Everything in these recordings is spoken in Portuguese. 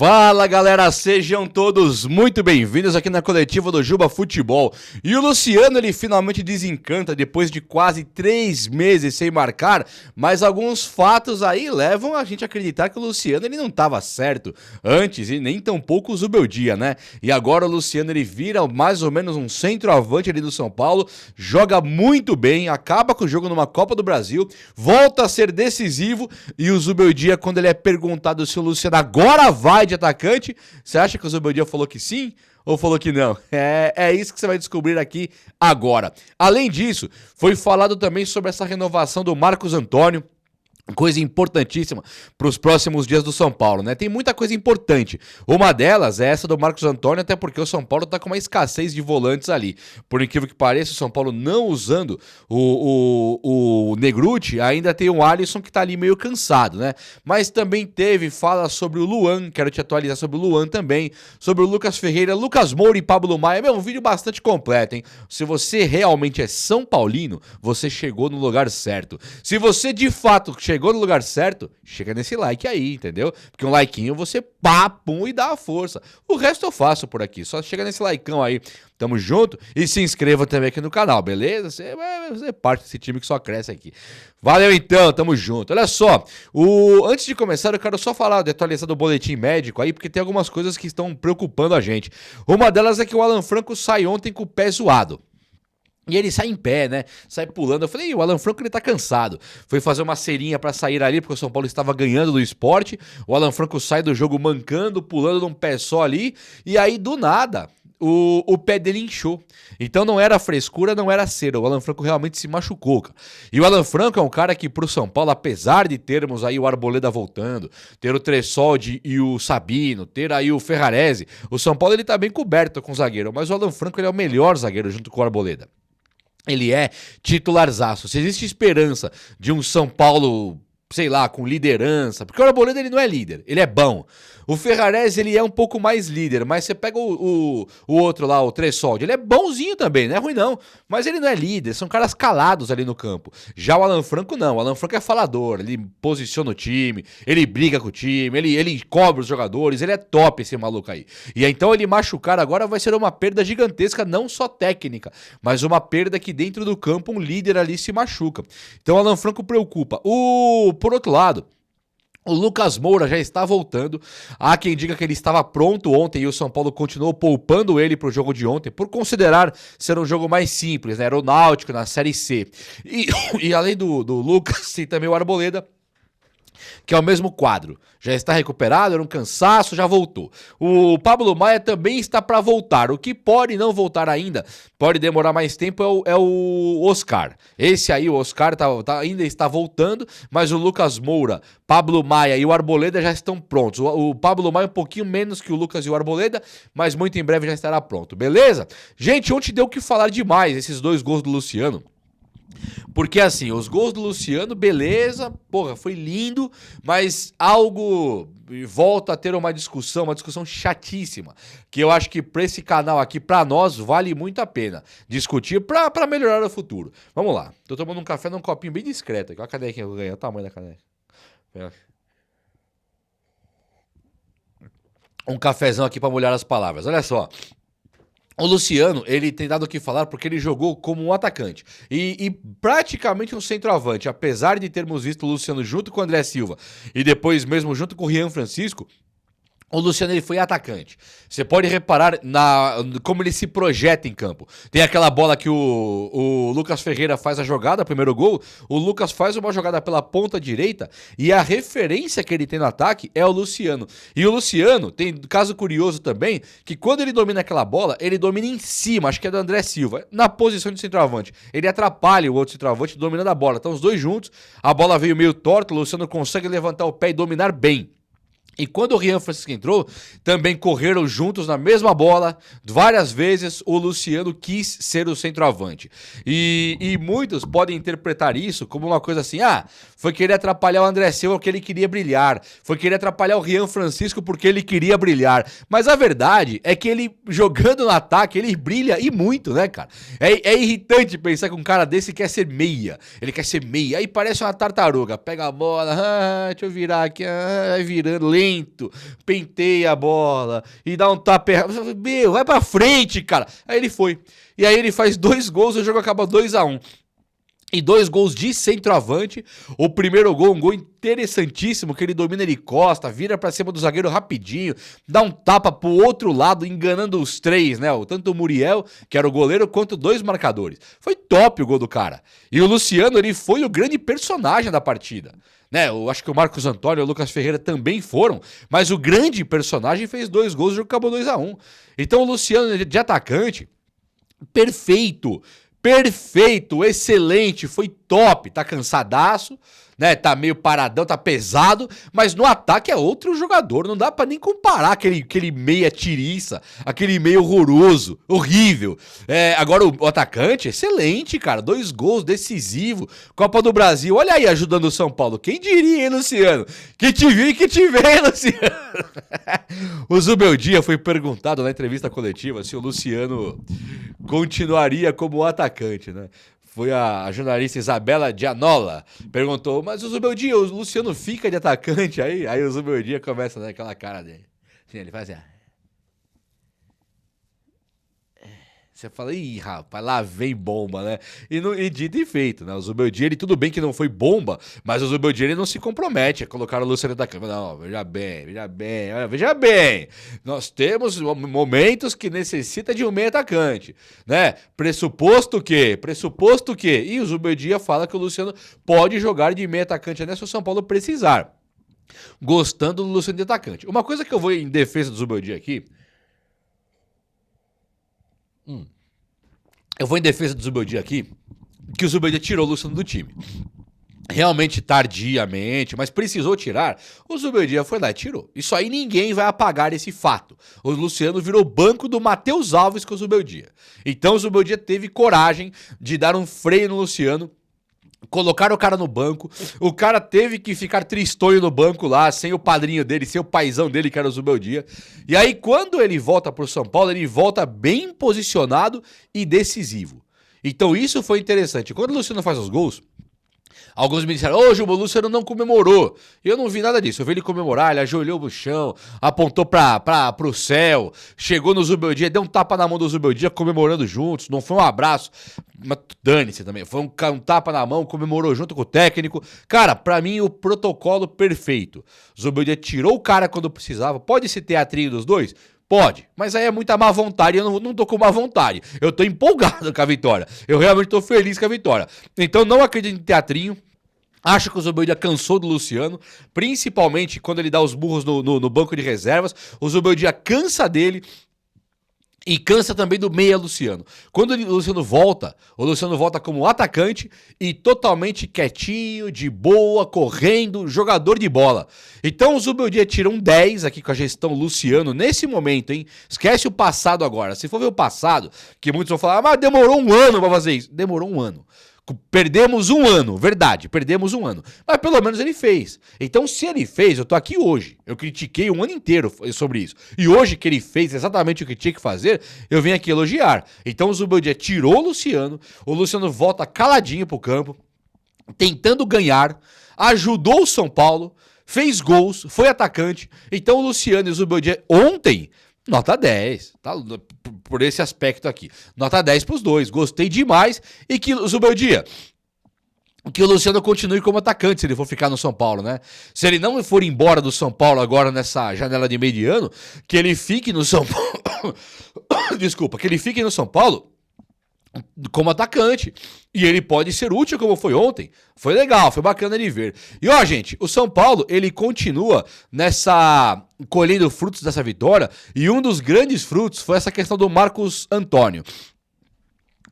Fala galera, sejam todos muito bem-vindos aqui na coletiva do Juba Futebol. E o Luciano, ele finalmente desencanta depois de quase 3 meses sem marcar, mas alguns fatos aí levam a gente a acreditar que o Luciano ele não estava certo antes e nem tampouco o Zubeldia, né? E agora o Luciano ele vira mais ou menos um centroavante ali do São Paulo, joga muito bem, acaba com o jogo numa Copa do Brasil, volta a ser decisivo e o Zubeldia, quando ele é perguntado se o Luciano agora vai de atacante, você acha que o Zubeldia falou que sim ou falou que não? É isso que você vai descobrir aqui agora. Além disso, foi falado também sobre essa renovação do Marcos Antônio, coisa importantíssima para os próximos dias do São Paulo, né? Tem muita coisa importante. Uma delas é essa do Marcos Antônio, até porque o São Paulo tá com uma escassez de volantes ali. Por incrível que pareça, o São Paulo não usando o Negrutti, ainda tem o Alisson que tá ali meio cansado, né? Mas também fala sobre o Luan, quero te atualizar sobre o Luan também, sobre o Lucas Ferreira, Lucas Moura e Pablo Maia. Um vídeo bastante completo, hein? Se você realmente é São Paulino, você chegou no lugar certo. Se você de fato chegou no lugar certo, chega nesse like aí, entendeu? Porque um likeinho você pum e dá a força. O resto eu faço por aqui, só chega nesse likeão aí. Tamo junto e se inscreva também aqui no canal, beleza? Você é parte desse time que só cresce aqui. Valeu então, tamo junto. Olha só, antes de começar eu quero só falar de atualizar do boletim médico aí, porque tem algumas coisas que estão preocupando a gente. Uma delas é que o Alan Franco sai ontem com o pé zoado. E ele sai em pé, né? Sai pulando. Eu falei, o Alan Franco ele tá cansado. Foi fazer uma cerinha pra sair ali, porque o São Paulo estava ganhando do Sport. O Alan Franco sai do jogo mancando, pulando num pé só ali. E aí, do nada, o pé dele inchou. Então não era frescura, não era cera. O Alan Franco realmente se machucou, cara. E o Alan Franco é um cara que pro São Paulo, apesar de termos aí o Arboleda voltando, ter o Tressoldi e o Sabino, ter aí o Ferrarese, o São Paulo ele tá bem coberto com o zagueiro. Mas o Alan Franco ele é o melhor zagueiro junto com o Arboleda. Ele é titularzaço. Se existe esperança de um São Paulo, sei lá, com liderança, porque o Arboleda ele não é líder, ele é bom. O Ferrarese ele é um pouco mais líder, mas você pega o outro lá, o Tressoldi, ele é bonzinho também, não é ruim não, mas ele não é líder, são caras calados ali no campo. Já o Alan Franco não, o Alan Franco é falador, ele posiciona o time, ele briga com o time, ele cobre os jogadores, ele é top esse maluco aí. E então ele machucar agora vai ser uma perda gigantesca, não só técnica, mas uma perda que dentro do campo um líder ali se machuca. Então o Alan Franco preocupa. Por outro lado, o Lucas Moura já está voltando. Há quem diga que ele estava pronto ontem e o São Paulo continuou poupando ele para o jogo de ontem, por considerar ser um jogo mais simples, né? Era o Náutico na Série C. E além do Lucas, tem também o Arboleda, que é o mesmo quadro. Já está recuperado, era um cansaço, já voltou. O Pablo Maia também está para voltar. O que pode não voltar ainda, pode demorar mais tempo, é o Oscar. Esse aí, o Oscar, ainda está voltando, mas o Lucas Moura, Pablo Maia e o Arboleda já estão prontos. O Pablo Maia um pouquinho menos que o Lucas e o Arboleda, mas muito em breve já estará pronto, beleza? Gente, ontem deu o que falar demais esses 2 gols do Luciano. Porque assim, os gols do Luciano, beleza, porra, foi lindo, mas algo volta a ter uma discussão chatíssima, que eu acho que pra esse canal aqui, pra nós, vale muito a pena discutir pra melhorar o futuro. Vamos lá, tô tomando um café num copinho bem discreto aqui, olha a canequinha que eu ganhei, o tamanho da caneca. Um cafezão aqui pra molhar as palavras, olha só. O Luciano, ele tem dado o que falar porque ele jogou como um atacante e praticamente um centroavante, apesar de termos visto o Luciano junto com o André Silva e depois mesmo junto com o Rian Francisco. O Luciano ele foi atacante. Você pode reparar como ele se projeta em campo. Tem aquela bola que o Lucas Ferreira faz a jogada, primeiro gol. O Lucas faz uma jogada pela ponta direita e a referência que ele tem no ataque é o Luciano. E o Luciano tem caso curioso também, que quando ele domina aquela bola, ele domina em cima, acho que é do André Silva, na posição de centroavante. Ele atrapalha o outro centroavante dominando a bola. Então os dois juntos, a bola veio meio torta, o Luciano consegue levantar o pé e dominar bem. E quando o Rian Francisco entrou, também correram juntos na mesma bola. Várias vezes o Luciano quis ser o centroavante. E muitos podem interpretar isso como uma coisa assim: foi querer atrapalhar o André Silva porque ele queria brilhar. Foi querer atrapalhar o Rian Francisco porque ele queria brilhar. Mas a verdade é que ele, jogando no ataque, ele brilha e muito, né, cara? É irritante pensar que um cara desse quer ser meia. Ele quer ser meia. Aí parece uma tartaruga. Pega a bola, deixa eu virar aqui, vai virando, lento, penteia a bola e dá um tapa errado. Meu, vai pra frente, cara. Aí ele foi. E aí ele faz 2 gols e o jogo acaba 2-1. E 2 gols de centroavante. O primeiro gol, um gol interessantíssimo, que ele domina, ele costa, vira pra cima do zagueiro rapidinho, dá um tapa pro outro lado, enganando os 3, né? Tanto o Muriel, que era o goleiro, quanto 2 marcadores. Foi top o gol do cara. E o Luciano, ele foi o grande personagem da partida. Né, eu acho que o Marcos Antônio e o Lucas Ferreira também foram, mas o grande personagem fez 2 gols e o jogo acabou 2-1. Então o Luciano de atacante, perfeito, excelente, foi top, tá cansadaço, né, tá meio paradão, tá pesado, mas no ataque é outro jogador, não dá pra nem comparar aquele meia tiriça, aquele meio horroroso, horrível. Agora o atacante, excelente, cara, 2 gols, decisivo, Copa do Brasil, olha aí ajudando o São Paulo, quem diria, hein, Luciano? Que te vi, que te vem, Luciano. O Zubeldia foi perguntado na entrevista coletiva se o Luciano continuaria como atacante, né? Foi a jornalista Isabela Gianola, perguntou, mas o Zubeldia, o Luciano fica de atacante aí? Aí o Zubeldia começa a dar aquela cara dele. Assim, ele faz assim, você fala, ih, rapaz, lá vem bomba, né? E dito e feito, né? O Zubeldia, ele tudo bem que não foi bomba, mas o Zubeldia, ele não se compromete a colocar o Luciano atacante. Não, veja bem. Nós temos momentos que necessita de um meio atacante, né? Pressuposto que. E o Zubeldia fala que o Luciano pode jogar de meio atacante, né? Se o São Paulo precisar. Gostando do Luciano de atacante. Uma coisa que eu vou em defesa do Zubeldia aqui. Eu vou em defesa do Zubeldia aqui, que o Zubeldia tirou o Luciano do time. Realmente tardiamente, mas precisou tirar, o Zubeldia foi lá e tirou. Isso aí ninguém vai apagar esse fato. O Luciano virou banco do Matheus Alves com o Zubeldia. Então o Zubeldia teve coragem de dar um freio no Luciano, colocar o cara no banco, o cara teve que ficar tristonho no banco lá, sem o padrinho dele, sem o paizão dele, que era o Zubeldia. E aí, quando ele volta pro São Paulo, ele volta bem posicionado e decisivo. Então isso foi interessante. Quando o Luciano faz os gols, alguns me disseram, ô Juba, o Luciano não comemorou. Eu não vi nada disso. Eu vi ele comemorar, ele ajoelhou no chão, apontou pro céu, chegou no Zubeldia, deu um tapa na mão do Zubeldia, comemorando juntos. Não foi um abraço, mas dane-se também. Foi um tapa na mão, comemorou junto com o técnico. Cara, pra mim o protocolo perfeito. Zubeldia tirou o cara quando precisava. Pode ser teatrinho dos dois? Pode, mas aí é muita má vontade, eu não tô com má vontade. Eu tô empolgado com a vitória. Eu realmente tô feliz com a vitória. Então não acredito em teatrinho. Acho que o Zubeldia cansou do Luciano, principalmente quando ele dá os burros no banco de reservas. O Zubeldia cansa dele. E cansa também do meia Luciano. Quando o Luciano volta como atacante e totalmente quietinho, de boa, correndo, jogador de bola. Então o Zubeldia tira um 10 aqui com a gestão Luciano nesse momento, hein? Esquece o passado agora. Se for ver o passado, que muitos vão falar, mas demorou um ano pra fazer isso. Demorou um ano. Perdemos um ano, verdade, perdemos um ano. Mas pelo menos ele fez. Então, se ele fez, eu tô aqui hoje. Eu critiquei um ano inteiro sobre isso. E hoje que ele fez exatamente o que tinha que fazer, eu venho aqui elogiar. Então, o Zubeldia tirou o Luciano volta caladinho pro campo, tentando ganhar, ajudou o São Paulo, fez gols, foi atacante. Então, o Luciano e o Zubeldia ontem... Nota 10, tá? Por esse aspecto aqui. Nota 10 pros dois. Gostei demais. E que o Zubeldia, que o Luciano continue como atacante se ele for ficar no São Paulo, né? Se ele não for embora do São Paulo agora nessa janela de meio de ano, que ele fique no São Paulo. Desculpa, que ele fique no São Paulo como atacante. E ele pode ser útil como foi ontem. Foi legal, foi bacana de ver. E ó, gente, o São Paulo, ele continua colhendo frutos dessa vitória. E um dos grandes frutos foi essa questão do Marcos Antônio.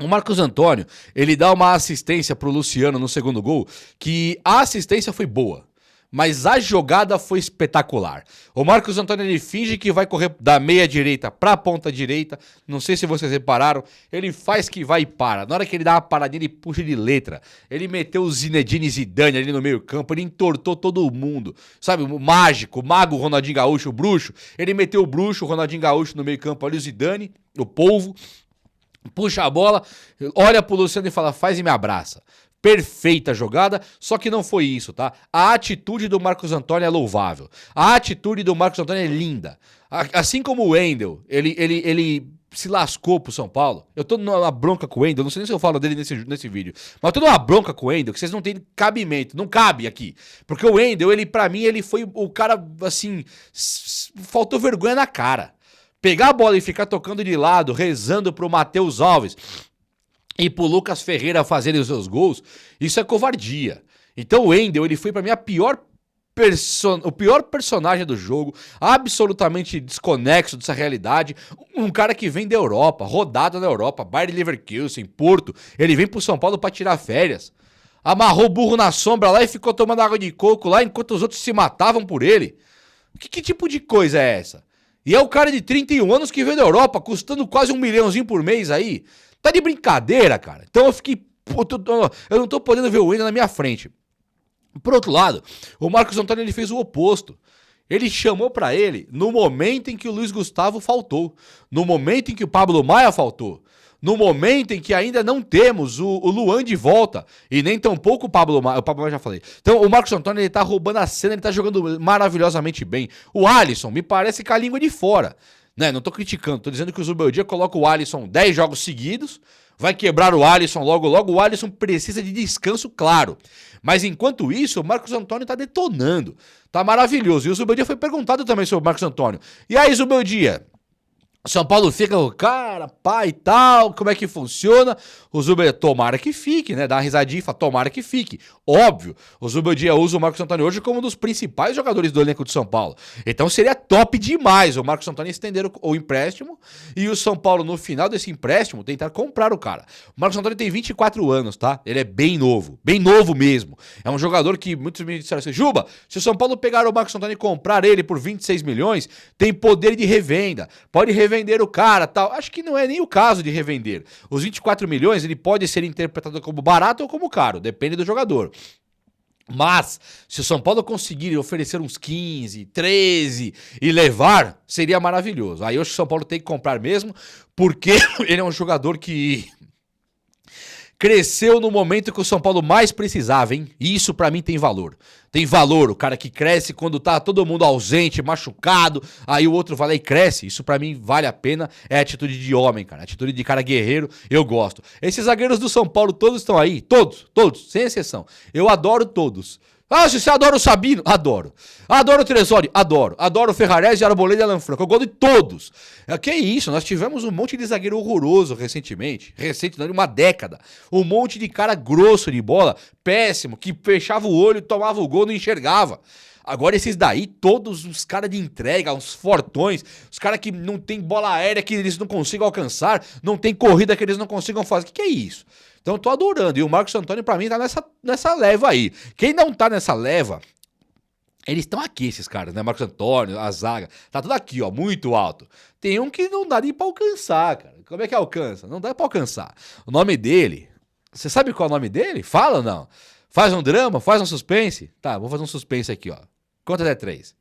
O Marcos Antônio, ele dá uma assistência pro Luciano no segundo gol, que a assistência foi boa. Mas a jogada foi espetacular. O Marcos Antônio, ele finge que vai correr da meia direita pra ponta direita. Não sei se vocês repararam. Ele faz que vai e para. Na hora que ele dá uma paradinha, ele puxa de letra. Ele meteu o Zinedine Zidane ali no meio campo. Ele entortou todo mundo. Sabe, o mágico, o mago Ronaldinho Gaúcho, o bruxo. Ele meteu o bruxo, o Ronaldinho Gaúcho no meio campo ali, o Zidane, o polvo. Puxa a bola, olha pro Luciano e fala, faz e me abraça. Perfeita jogada, só que não foi isso, tá? A atitude do Marcos Antônio é louvável. A atitude do Marcos Antônio é linda. Assim como o Wendel, ele se lascou pro São Paulo. Eu tô numa bronca com o Wendel, não sei nem se eu falo dele nesse vídeo, mas eu tô numa bronca com o Wendel que vocês não têm cabimento, não cabe aqui. Porque o Wendel, pra mim, ele foi o cara, assim, faltou vergonha na cara. Pegar a bola e ficar tocando de lado, rezando pro Matheus Alves e pro Lucas Ferreira fazerem os seus gols, isso é covardia. Então o Wendel, ele foi pra mim o pior personagem do jogo, absolutamente desconexo dessa realidade, um cara que vem da Europa, rodado na Europa, Bayer Leverkusen, Porto, ele vem pro São Paulo pra tirar férias, amarrou o burro na sombra lá e ficou tomando água de coco lá enquanto os outros se matavam por ele. Que tipo de coisa é essa? E é o cara de 31 anos que veio da Europa, custando quase 1 milhãozinho por mês aí. Tá de brincadeira, cara. Então eu fiquei... Eu não tô podendo ver o Wendel na minha frente. Por outro lado, o Marcos Antônio ele fez o oposto. Ele chamou pra ele no momento em que o Luiz Gustavo faltou. No momento em que o Pablo Maia faltou. No momento em que ainda não temos o Luan de volta. E nem tampouco o Pablo Maia. O Pablo Maia já falei. Então o Marcos Antônio ele tá roubando a cena. Ele tá jogando maravilhosamente bem. O Alisson me parece com a língua de fora. Né? Não tô criticando. Tô dizendo que o Zubeldia coloca o Alisson 10 jogos seguidos. Vai quebrar o Alisson logo. O Alisson precisa de descanso, claro. Mas enquanto isso, o Marcos Antônio tá detonando. Tá maravilhoso. E o Zubeldia foi perguntado também sobre o Marcos Antônio. E aí, Zubeldia? São Paulo fica, cara, pai e tal, como é que funciona? O Zubeldia, tomara que fique, né? Dá uma risadinha e fala, tomara que fique. Óbvio, o Zubeldia usa o Marcos Antônio hoje como um dos principais jogadores do elenco de São Paulo. Então seria top demais o Marcos Antônio estender o empréstimo e o São Paulo, no final desse empréstimo, tentar comprar o cara. O Marcos Antônio tem 24 anos, tá? Ele é bem novo mesmo. É um jogador que muitos me disseram assim, Juba, se o São Paulo pegar o Marcos Antônio e comprar ele por 26 milhões, tem poder de revenda, pode revender o cara, tal. Acho que não é nem o caso de revender. Os 24 milhões, ele pode ser interpretado como barato ou como caro, depende do jogador. Mas, se o São Paulo conseguir oferecer uns 15, 13 e levar, seria maravilhoso. Aí eu acho que o São Paulo tem que comprar mesmo, porque ele é um jogador que cresceu no momento que o São Paulo mais precisava, hein? E isso pra mim tem valor. Tem valor, o cara que cresce quando tá todo mundo ausente, machucado, aí o outro vai lá e cresce. Isso pra mim vale a pena, é atitude de homem, cara. Atitude de cara guerreiro, eu gosto. Esses zagueiros do São Paulo todos estão aí, todos, sem exceção. Eu adoro todos. Ah, se você adora o Sabino, adoro. Adoro o Tresori, adoro. Adoro o Ferrarese, Arboleda e Alan Franco. Eu gosto de todos. Que isso, nós tivemos um monte de zagueiro horroroso recentemente. Recente, não, uma década. Um monte de cara grosso de bola, péssimo, que fechava o olho, tomava o gol, não enxergava. Agora esses daí, todos os caras de entrega, uns fortões, os caras que não tem bola aérea que eles não consigam alcançar, não tem corrida que eles não consigam fazer. O que é isso? Então eu tô adorando. E o Marcos Antônio, pra mim, tá nessa leva aí. Quem não tá nessa leva, eles estão aqui, esses caras, né? Marcos Antônio, a zaga. Tá tudo aqui, ó, muito alto. Tem um que não dá nem pra alcançar, cara. Como é que alcança? Não dá pra alcançar. O nome dele, você sabe qual é o nome dele? Fala ou não? Faz um drama, faz um suspense? Tá, vou fazer um suspense aqui, ó. Conta até 3.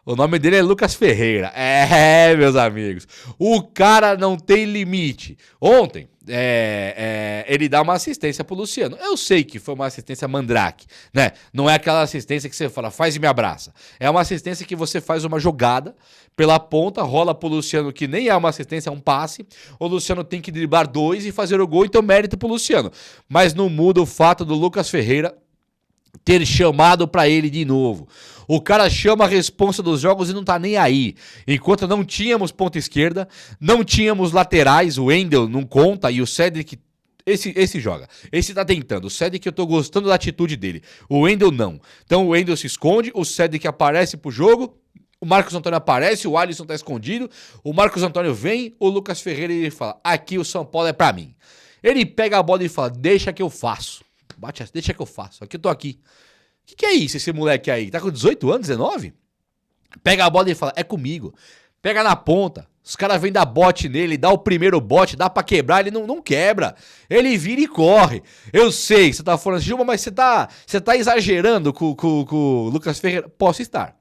O nome dele é Lucas Ferreira. É, meus amigos. O cara não tem limite. Ontem, ele dá uma assistência pro Luciano. Eu sei que foi uma assistência mandrake, né? Não é aquela assistência que você fala, faz e me abraça. É uma assistência que você faz uma jogada pela ponta, rola pro Luciano, que nem é uma assistência, é um passe. O Luciano tem que driblar 2 e fazer o gol, então mérito pro Luciano. Mas não muda o fato do Lucas Ferreira ter chamado pra ele de novo. O cara chama a responsa dos jogos e não tá nem aí. Enquanto não tínhamos ponta esquerda, não tínhamos laterais, o Wendel não conta e o Cedric, esse joga. Esse tá tentando. O Cedric eu tô gostando da atitude dele. O Wendel não. Então o Wendel se esconde, o Cedric aparece pro jogo, o Marcos Antônio aparece, o Alisson tá escondido, o Marcos Antônio vem, o Lucas Ferreira ele fala, aqui o São Paulo é pra mim. Ele pega a bola e fala, deixa que eu faço. Bate, deixa que eu faço. Aqui eu tô aqui. O que é isso, esse moleque aí? Tá com 18 anos, 19? Pega a bola e fala, é comigo. Pega na ponta. Os caras vêm dar bote nele, dá o primeiro bote, dá pra quebrar, ele não quebra. Ele vira e corre. Eu sei, você tá falando assim, Gilma, mas você tá exagerando com o Lucas Ferreira. Posso estar.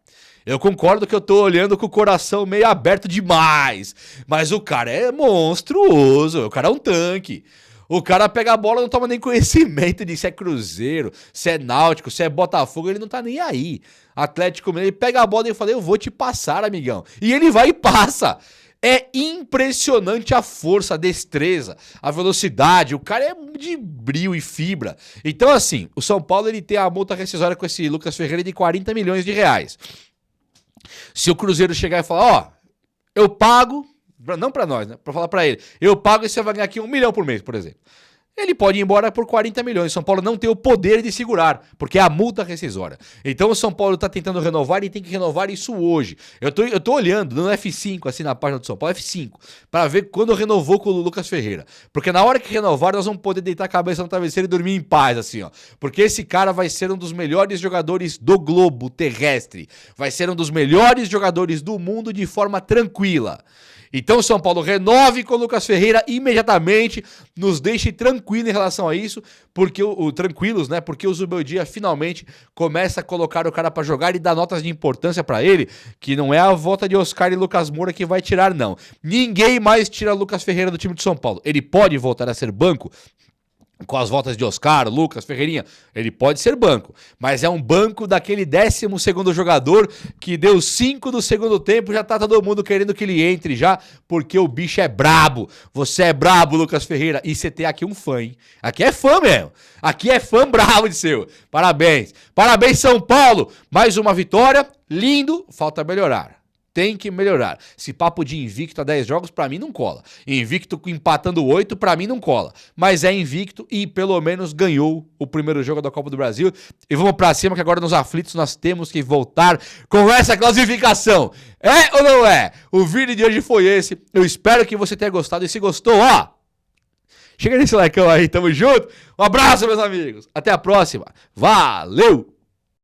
Eu concordo que eu tô olhando com o coração meio aberto demais. Mas o cara é monstruoso, o cara é um tanque. O cara pega a bola, não toma nem conhecimento de se é Cruzeiro, se é Náutico, se é Botafogo, ele não tá nem aí. Atlético Mineiro, ele pega a bola e fala, eu vou te passar, amigão. E ele vai e passa. É impressionante a força, a destreza, a velocidade. O cara é de brio e fibra. Então, assim, o São Paulo ele tem a multa rescisória com esse Lucas Ferreira de 40 milhões de reais. Se o Cruzeiro chegar e falar, ó, eu pago, não pra nós, né? Pra falar pra ele, eu pago e você vai ganhar aqui 1 milhão por mês, por exemplo. Ele pode ir embora por 40 milhões. São Paulo não tem o poder de segurar, porque é a multa rescisória. Então o São Paulo tá tentando renovar e tem que renovar isso hoje. Eu tô olhando no F5, assim, na página do São Paulo, F5, para ver quando renovou com o Lucas Ferreira. Porque na hora que renovar, nós vamos poder deitar a cabeça no travesseiro e dormir em paz, assim, ó. Porque esse cara vai ser um dos melhores jogadores do globo terrestre. Vai ser um dos melhores jogadores do mundo de forma tranquila. Então o São Paulo renove com o Lucas Ferreira imediatamente, nos deixe tranquilo em relação a isso, porque tranquilos, né? Porque o Zubeldia finalmente começa a colocar o cara pra jogar e dá notas de importância pra ele, que não é a volta de Oscar e Lucas Moura que vai tirar, não. Ninguém mais tira Lucas Ferreira do time de São Paulo. Ele pode voltar a ser banco, com as voltas de Oscar, Lucas, Ferreirinha, ele pode ser banco, mas é um banco daquele 12º jogador que deu 5 do segundo tempo, já tá todo mundo querendo que ele entre já, porque o bicho é brabo. Você é brabo, Lucas Ferreira, e você tem aqui um fã, hein? Aqui é fã mesmo, aqui é fã bravo de seu. Parabéns, parabéns São Paulo, mais uma vitória, lindo, falta melhorar. Tem que melhorar. Esse papo de invicto a 10 jogos, pra mim, não cola. Invicto empatando 8, pra mim, não cola. Mas é invicto e, pelo menos, ganhou o primeiro jogo da Copa do Brasil. E vamos pra cima, que agora nos aflitos nós temos que voltar com essa classificação. É ou não é? O vídeo de hoje foi esse. Eu espero que você tenha gostado. E se gostou, ó, chega nesse likeão aí, tamo junto. Um abraço, meus amigos. Até a próxima. Valeu!